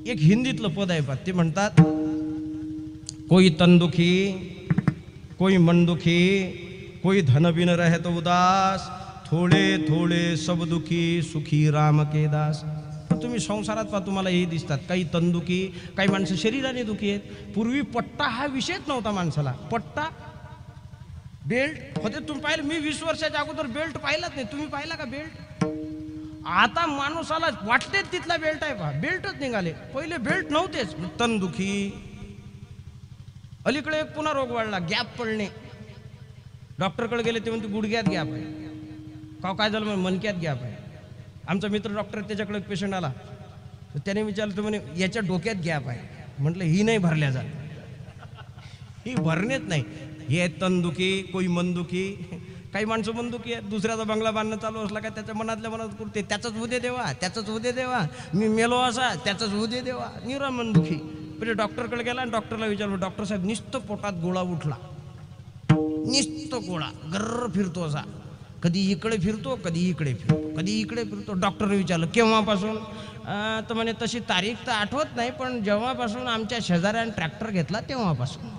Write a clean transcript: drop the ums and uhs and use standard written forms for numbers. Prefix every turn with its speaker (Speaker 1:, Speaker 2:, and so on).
Speaker 1: एक हिंदीतलं पद आहे पा, ते म्हणतात कोई तन दुखी, कोई मन दुखी, कोई धन बिन रहे तो उदास, थोडे थोडे सब दुखी, सुखी राम के दास. तुम्ही संसारात पहा तुम्हाला हे दिसतात, काही तनदुखी, काही माणसं शरीराने दुखी आहेत. पूर्वी पट्टा हा विषयच नव्हता माणसाला. पट्टा, बेल्ट होते. तुम्ही पाहिलं, मी 20 वर्षाच्या अगोदर बेल्ट पाहिलाच नाही. तुम्ही पाहिला का बेल्ट? आता माणूसाला वाटते तिथला बेल्ट आहे पहा, बेल्टच निघाले. पहिले बेल्ट नव्हतेच. तनदुखी, अलीकडे एक पुन्हा रोग वाढला, गॅप पडणे. डॉक्टरकडे गेले ते म्हणते गुडघ्यात गॅप आहे. का काय झालं? मनक्यात गॅप आहे. आमचा मित्र डॉक्टर, त्याच्याकडे एक पेशंट आला, तर त्याने विचारलं, तर म्हणे याच्या डोक्यात गॅप आहे. म्हटलं ही नाही भरल्या जात, ही भरण्यात नाही. हे तनदुखी, कोई मनदुखी. काही माणसं मनदुखी आहेत. दुसऱ्याचा बंगला बांधणं चालू असला का त्याच्या मनातल्या मनात करते, त्याचंच होऊ दे देवा, त्याचंच होऊ दे देवा, मी मेलो असा, त्याचंच होऊ दे देवा. निरा मनदुखी. पहिले डॉक्टरकडे गेला आणि डॉक्टरला विचारलं, डॉक्टर साहेब नुसतं पोटात गोळा उठला, नुसतं गोळा गर्र फिरतो असा, कधी इकडे फिरतो, कधी इकडे फिरतो, कधी इकडे फिरतो. डॉक्टरने विचारलं केव्हापासून? तर म्हणे तशी तारीख तर आठवत नाही, पण जेव्हापासून आमच्या शेजाऱ्याने ट्रॅक्टर घेतला तेव्हापासून.